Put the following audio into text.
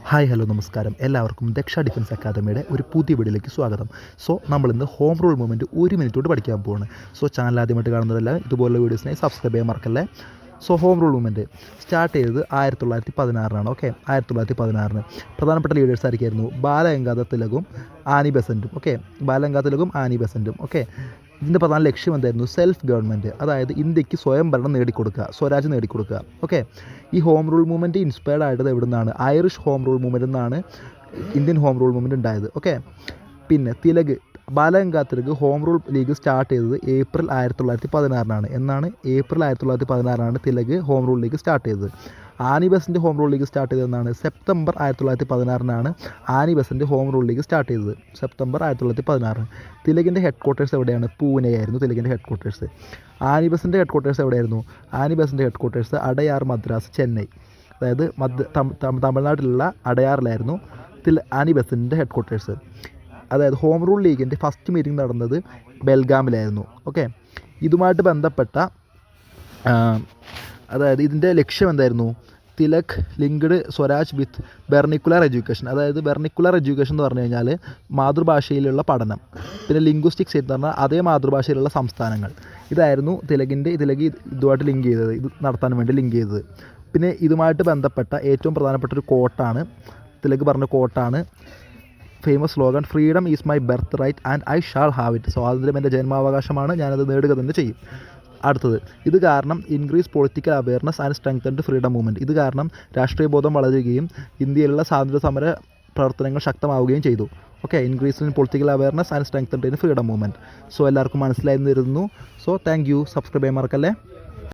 Hi hello നമസ്കാരം. എല്ലാവർക്കും Daksha defence അക്കാദമിയുടെ ഒരു പുതിയ വീഡിയോയിലേക്ക് സ്വാഗതം. സോ നമ്മളിന്ന് ഹോം റൂൾ മൂവ്മെൻറ്റ് 1 മിനിറ്റ് കൊണ്ട് പഠിക്കാൻ പോവാണ്. സോ ചാനൽ ആദ്യമായിട്ട് കാണുന്നതല്ല ഇതുപോലുള്ള വീഡിയോസിനായി സബ്സ്ക്രൈബ് ചെയ്യാൻ മറക്കല്ലേ. So home rule movement start ചെയ്തത് 1916 ഓക്കെ. 1916 പ്രധാനപ്പെട്ട ലീഡേഴ്സ് ആയിരിക്കായിരുന്നു ബാലഗംഗാധര തിലകും ആനി ബെസൻറ്റും. ഓക്കെ, ബാലഗംഗാധര തിലകും ആനി ബെസൻറ്റും. ഓക്കെ, ഇതിൻ്റെ പ്രധാന ലക്ഷ്യം എന്തായിരുന്നു? സെൽഫ് ഗവൺമെൻറ്, അതായത് ഇന്ത്യക്ക് സ്വയം ഭരണം നേടിക്കൊടുക്കുക, സ്വരാജ് നേടിക്കൊടുക്കുക. ഓക്കെ, ഈ ഹോം റൂൾ മൂവ്മെൻറ്റ് ഇൻസ്പയർഡ് ആയത് എവിടെ നിന്നാണ്? ഐറിഷ് ഹോം റൂൾ മൂവ്മെൻറ്റ് നിന്നാണ് ഇന്ത്യൻ ഹോം റൂൾ മൂവ്മെൻറ്റ് ഉണ്ടായത്. ഓക്കെ, പിന്നെ Balagangadhara Tilak home rule league start ചെയ്തത് ഏപ്രിൽ 1916 എന്നാണ്. April 1916 Tilak home rule league start ചെയ്തത്. Annie Besant home rule league start ചെയ്തതെന്നാണ് September 1916 Annie Besant home rule league start ചെയ്തത്. സെപ്റ്റംബർ 1916. തിലകിൻ്റെ ഹെഡ് ക്വാർട്ടേഴ്സ് എവിടെയാണ്? പൂനെയായിരുന്നു തിലകിൻ്റെ headquarters. Annie Besant headquarters എവിടെയായിരുന്നു? Annie Besant headquarters Adyar, Madras, Chennai. അതായത് തമിഴ്നാട്ടിലുള്ള അടയാറിലായിരുന്നു ആനി ബെസൻറ്റിൻ്റെ ഹെഡ് ക്വാർട്ടേഴ്സ്. അതായത് ഹോം റൂൾ ലീഗിൻ്റെ ഫസ്റ്റ് മീറ്റിംഗ് നടന്നത് ബെൽഗാമിലായിരുന്നു. ഓക്കെ, ഇതുമായിട്ട് ബന്ധപ്പെട്ട അതായത് ഇതിൻ്റെ ലക്ഷ്യം എന്തായിരുന്നു? Tilak linked Swaraj with vernacular education. അതായത് വെർണിക്കുലർ എഡ്യൂക്കേഷൻ എന്ന് പറഞ്ഞു കഴിഞ്ഞാൽ മാതൃഭാഷയിലുള്ള പഠനം, പിന്നെ ലിംഗ്വിസ്റ്റിക് സ്റ്റേറ്റ് എന്ന് പറഞ്ഞാൽ അതേ മാതൃഭാഷയിലുള്ള സംസ്ഥാനങ്ങൾ. ഇതായിരുന്നു തിലക് ഇതുമായിട്ട് ലിങ്ക് ചെയ്തത്, ഇത് നടത്താൻ വേണ്ടി ലിങ്ക് ചെയ്തത്. പിന്നെ ഇതുമായിട്ട് ബന്ധപ്പെട്ട ഏറ്റവും പ്രധാനപ്പെട്ട ഒരു കോട്ടാണ്, തിലക് പറഞ്ഞ കോട്ടാണ് famous slogan freedom is my birthright and I shall have it. സ്വാതന്ത്ര്യം എൻ്റെ ജന്മാവകാശമാണ്, ഞാനത് നേടുക തന്നെ ചെയ്യും. അടുത്തത്, ഇത് കാരണം increase political awareness and strengthened freedom movement. ഇത് കാരണം രാഷ്ട്രീയ ബോധം വളരുകയും ഇന്ത്യയിലുള്ള സ്വാതന്ത്ര്യ സമര പ്രവർത്തനങ്ങൾ ശക്തമാവുകയും ചെയ്തു. Okay, increase in political awareness and strengthened in freedom movement. So എല്ലാവർക്കും മനസ്സിലായി എന്ന് കരുതുന്നു. So thank you. സബ്സ്ക്രൈബ് ചെയ്യാൻ മറക്കല്ലേ.